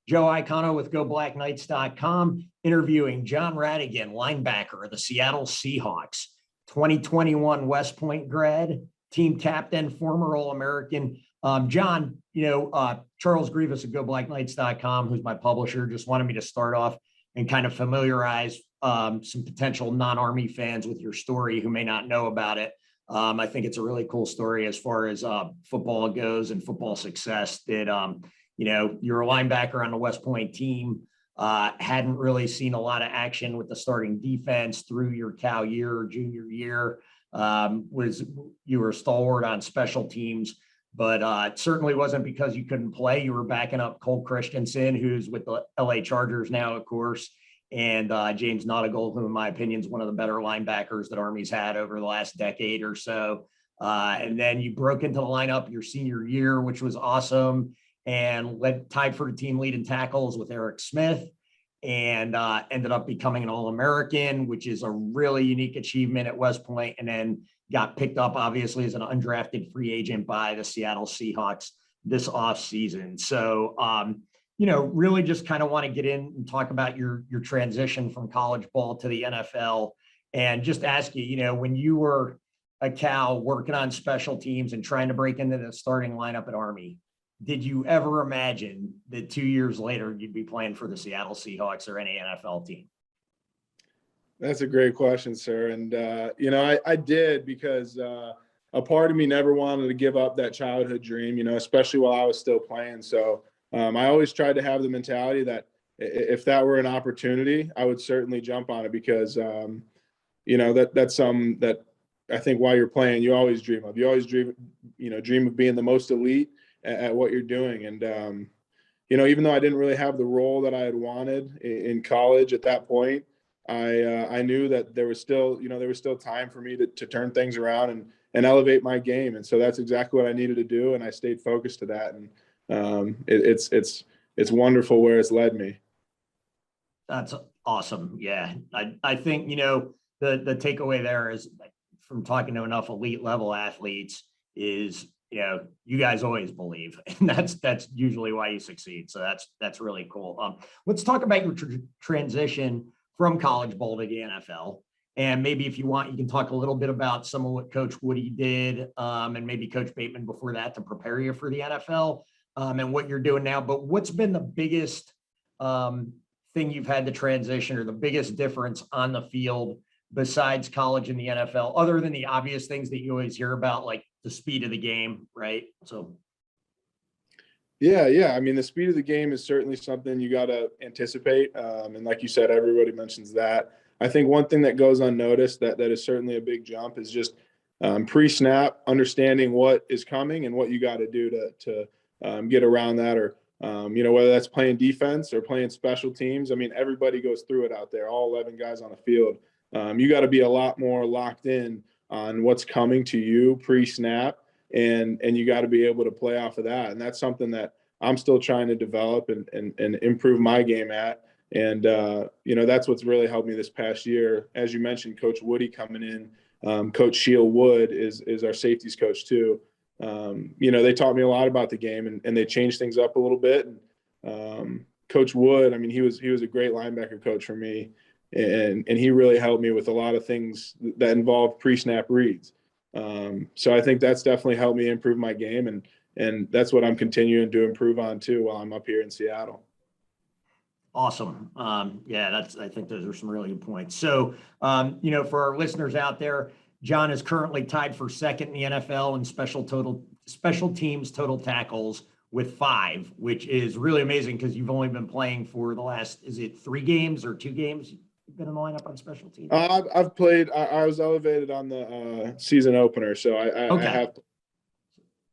Joe Iacono with GoBlackKnights.com, interviewing John Rhattigan, linebacker of the Seattle Seahawks, 2021 West Point grad, team captain, former All-American. John, Charles Grievous at GoBlackKnights.com, who's my publisher, just wanted me to start off and kind of familiarize some potential non-Army fans with your story who may not know about it. I think it's a really cool story as far as football goes and football success. That you're a linebacker on the West Point team, hadn't really seen a lot of action with the starting defense through your Cal year or junior year. You were a stalwart on special teams, but it certainly wasn't because you couldn't play. You were backing up Cole Christensen, who's with the LA Chargers now, of course, and James Nautigal, who in my opinion is one of the better linebackers that Army's had over the last decade or so. And then you broke into the lineup your senior year, which was awesome, and tied for the team lead in tackles with Eric Smith, and ended up becoming an All-American, which is a really unique achievement at West Point, and then got picked up obviously as an undrafted free agent by the Seattle Seahawks this offseason. So, really just kind of want to get in and talk about your transition from college ball to the NFL, and just ask you, when you were a Cal working on special teams and trying to break into the starting lineup at Army, did you ever imagine that 2 years later you'd be playing for the Seattle Seahawks or any NFL team? That's a great question, sir. And, I did, because a part of me never wanted to give up that childhood dream, especially while I was still playing. So I always tried to have the mentality that if that were an opportunity, I would certainly jump on it, because, that's something that I think while you're playing, you always dream of. You always dream of being the most elite at what you're doing. And, even though I didn't really have the role that I had wanted in college at that point, I knew that there was still time for me to turn things around and elevate my game. And so that's exactly what I needed to do. And I stayed focused to that. And it's wonderful where it's led me. That's awesome. Yeah. I think, the takeaway there is, from talking to enough elite level athletes, is, you guys always believe, and that's usually why you succeed. So that's really cool. Let's talk about your transition from college ball to the NFL. And maybe if you want, you can talk a little bit about some of what Coach Woody did, and maybe Coach Bateman before that, to prepare you for the NFL, and what you're doing now. But what's been the biggest thing you've had to transition, or the biggest difference on the field besides college and the NFL, other than the obvious things that you always hear about, like the speed of the game, right? So. Yeah. I mean, the speed of the game is certainly something you got to anticipate. And like you said, everybody mentions that. I think one thing that goes unnoticed that is certainly a big jump is just pre-snap, understanding what is coming and what you got to do to get around that, or, whether that's playing defense or playing special teams. I mean, everybody goes through it out there, all 11 guys on the field. You got to be a lot more locked in on what's coming to you pre-snap, and you got to be able to play off of that. And that's something that I'm still trying to develop and improve my game at. And, that's what's really helped me this past year. As you mentioned, Coach Woody coming in, Coach Sheil Wood is our safeties coach too. They taught me a lot about the game, and they changed things up a little bit. And Coach Wood, I mean, he was a great linebacker coach for me. And he really helped me with a lot of things that involve pre-snap reads. So I think that's definitely helped me improve my game, and that's what I'm continuing to improve on too while I'm up here in Seattle. Awesome. I think those are some really good points. So, for our listeners out there, John is currently tied for second in the NFL in special teams total tackles with 5, which is really amazing, because you've only been playing for the last, is it 3 games or 2 games? You've been in the lineup on special teams. I've played. I was elevated on the season opener, so I have.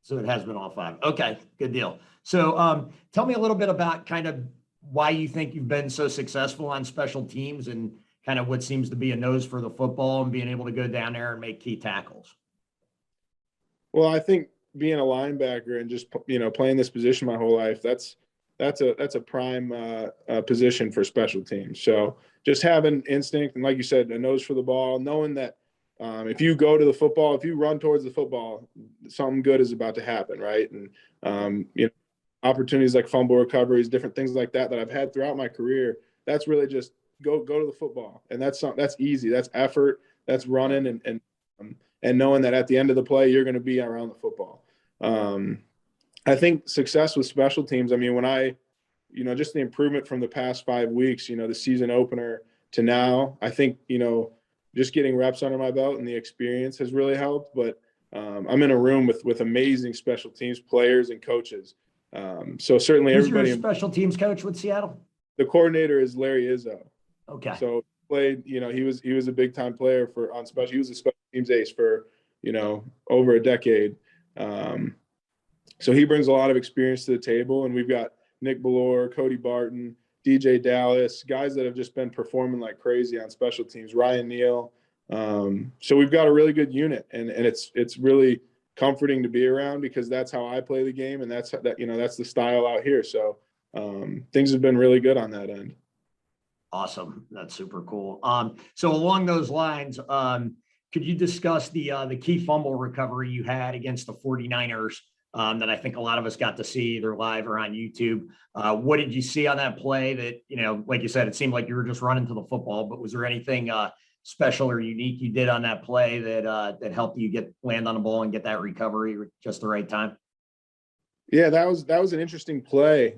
So it has been all 5. Okay, good deal. So tell me a little bit about kind of why you think you've been so successful on special teams, and kind of what seems to be a nose for the football, and being able to go down there and make key tackles. Well, I think being a linebacker and just playing this position my whole life, that's a prime position for special teams. So just having instinct, and like you said, a nose for the ball, knowing that if you go to the football, if you run towards the football, something good is about to happen, right? And opportunities like fumble recoveries, different things like that I've had throughout my career. That's really just go to the football, and that's easy. That's effort. That's running and knowing that at the end of the play you're going to be around the football. I think success with special teams. I mean, when just the improvement from the past 5 weeks, the season opener to now, I think, just getting reps under my belt and the experience has really helped. But I'm in a room with amazing special teams players and coaches. So certainly Who's everybody. your special teams coach with Seattle? The coordinator is Larry Izzo. Okay. So played, he was a big time player on special. He was a special teams ace for, over a decade. So he brings a lot of experience to the table, and we've got Nick Ballore, Cody Barton, DJ Dallas, guys that have just been performing like crazy on special teams, Ryan Neal. So we've got a really good unit, and it's really comforting to be around because that's how I play the game, and that's the style out here. So things have been really good on that end. Awesome. That's super cool. So along those lines, could you discuss the key fumble recovery you had against the 49ers that I think a lot of us got to see either live or on YouTube? What did you see on that play that, like you said, it seemed like you were just running to the football, but was there anything special or unique you did on that play that helped you land on the ball and get that recovery at just the right time? Yeah, that was an interesting play.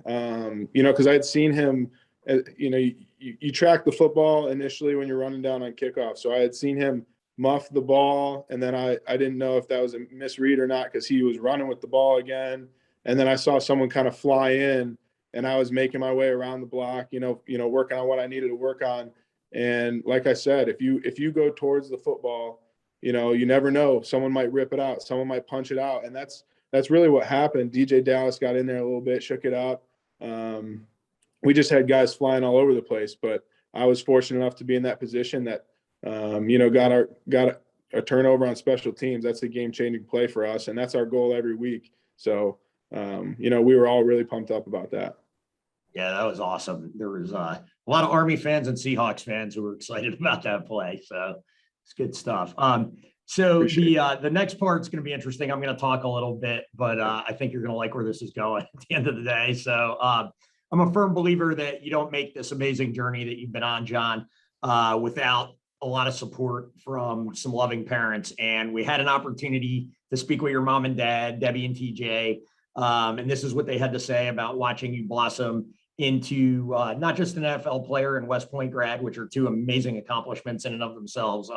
Because I had seen him, you track the football initially when you're running down on kickoff. So I had seen him muff the ball, and then I didn't know if that was a misread or not because he was running with the ball again. And then I saw someone kind of fly in, and I was making my way around the block, working on what I needed to work on. And like I said, if you go towards the football, you never know. Someone might rip it out. Someone might punch it out. And that's really what happened. DJ Dallas got in there a little bit, shook it up. We just had guys flying all over the place, but I was fortunate enough to be in that position that, got a turnover on special teams. That's a game-changing play for us, and that's our goal every week. So, we were all really pumped up about that. Yeah, that was awesome. There was a lot of Army fans and Seahawks fans who were excited about that play. So it's good stuff. So the next part's going to be interesting. I'm going to talk a little bit, but I think you're going to like where this is going at the end of the day. So I'm a firm believer that you don't make this amazing journey that you've been on, John, without a lot of support from some loving parents. And we had an opportunity to speak with your mom and dad, Debbie and TJ. And this is what they had to say about watching you blossom into not just an NFL player and West Point grad, which are two amazing accomplishments in and of themselves.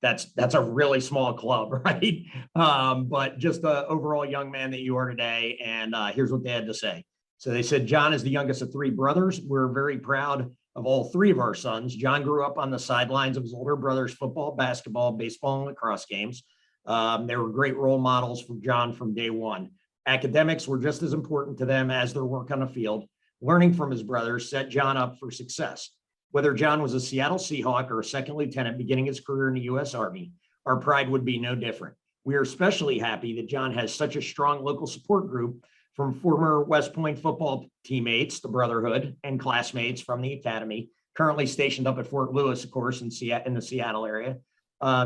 That's a really small club, right? But just the overall young man that you are today. And here's what they had to say. So they said, John is the youngest of three brothers. We're very proud of all three of our sons. John grew up on the sidelines of his older brother's football, basketball, baseball, and lacrosse games. They were great role models for John from day one. Academics were just as important to them as their work on the field. Learning from his brothers set John up for success. Whether John was a Seattle Seahawk or a second lieutenant beginning his career in the U.S. Army, our pride would be no different. We are especially happy that John has such a strong local support group from former West Point football teammates, the Brotherhood, and classmates from the academy, currently stationed up at Fort Lewis, of course, in the Seattle area.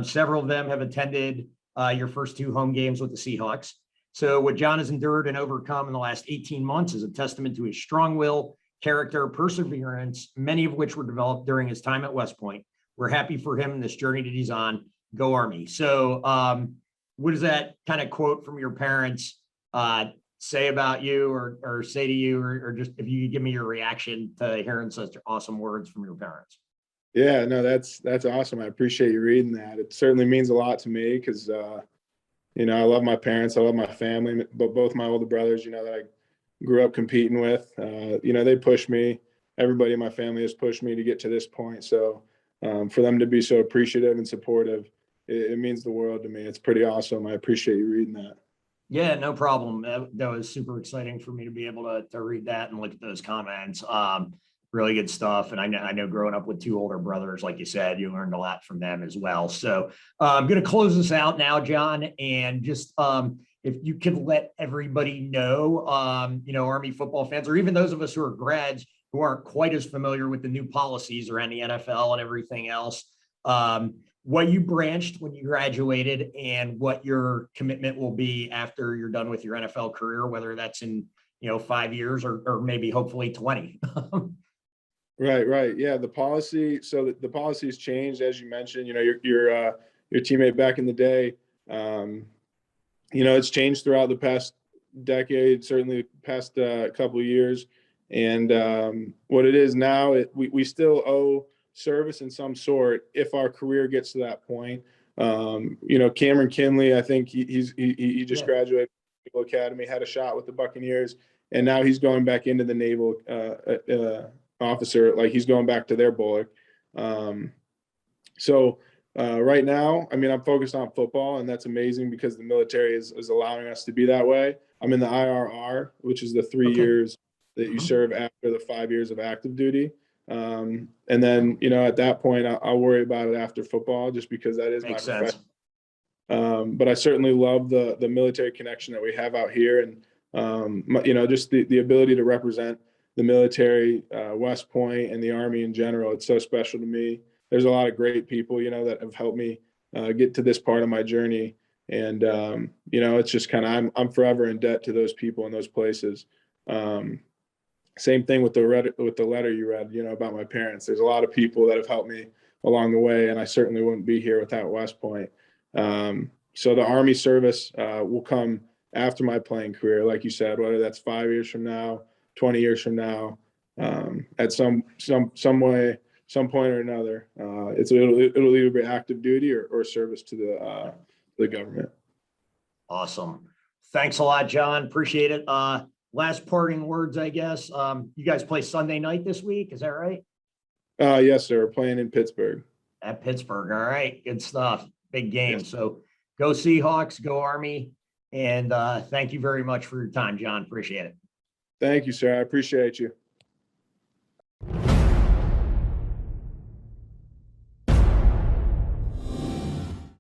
Several of them have attended your first two home games with the Seahawks. So what John has endured and overcome in the last 18 months is a testament to his strong will, character, perseverance, many of which were developed during his time at West Point. We're happy for him in this journey that he's on. Go Army. So what does that kind of quote from your parents say about you or say to you, or just if you could give me your reaction to hearing such awesome words from your parents? Yeah, no, that's awesome. I appreciate you reading that. It certainly means a lot to me because, I love my parents. I love my family, but both my older brothers, that I grew up competing with, they pushed me. Everybody in my family has pushed me to get to this point. So for them to be so appreciative and supportive, it means the world to me. It's pretty awesome. I appreciate you reading that. Yeah, no problem. That was super exciting for me to be able to read that and look at those comments. Really good stuff. And I know growing up with two older brothers, like you said, you learned a lot from them as well. So I'm going to close this out now, John, and just if you could let everybody know, Army football fans, or even those of us who are grads who aren't quite as familiar with the new policies around the NFL and everything else, what you branched when you graduated and what your commitment will be after you're done with your NFL career, whether that's in 5 years or maybe hopefully 20. Right. Yeah, the policy. So the policy has changed, as you mentioned. Your teammate back in the day. It's changed throughout the past decade, certainly past couple of years. And what it is now, we still owe service in some sort if our career gets to that point. Cameron Kinley, I think he just graduated from the Naval Academy, had a shot with the Buccaneers, and now he's going back into the Naval officer, like he's going back to their bulwark. Right now, I'm focused on football, and that's amazing because the military is allowing us to be that way. I'm in the IRR, which is the 3 years that you serve after the 5 years of active duty. And then, at that point, I'll worry about it after football, just because that is Makes my sense. profession. But I certainly love the military connection that we have out here, and just the ability to represent the military, West Point, and the Army in general. It's so special to me. There's a lot of great people, that have helped me get to this part of my journey. And, it's just kind of, I'm forever in debt to those people in those places. Same thing with the letter you read, about my parents. There's a lot of people that have helped me along the way, and I certainly wouldn't be here without West Point. So the Army service will come after my playing career, like you said, whether that's 5 years from now, 20 years from now, at some way, some point or another. It'll either be active duty or service to the government. Awesome. Thanks a lot, John. Appreciate it. Last parting words, I guess. You guys play Sunday night this week. Is that right? Yes, sir. We're playing in Pittsburgh. At Pittsburgh. All right. Good stuff. Big game. Yes. So go Seahawks, go Army. And thank you very much for your time, John. Appreciate it. Thank you, sir. I appreciate you.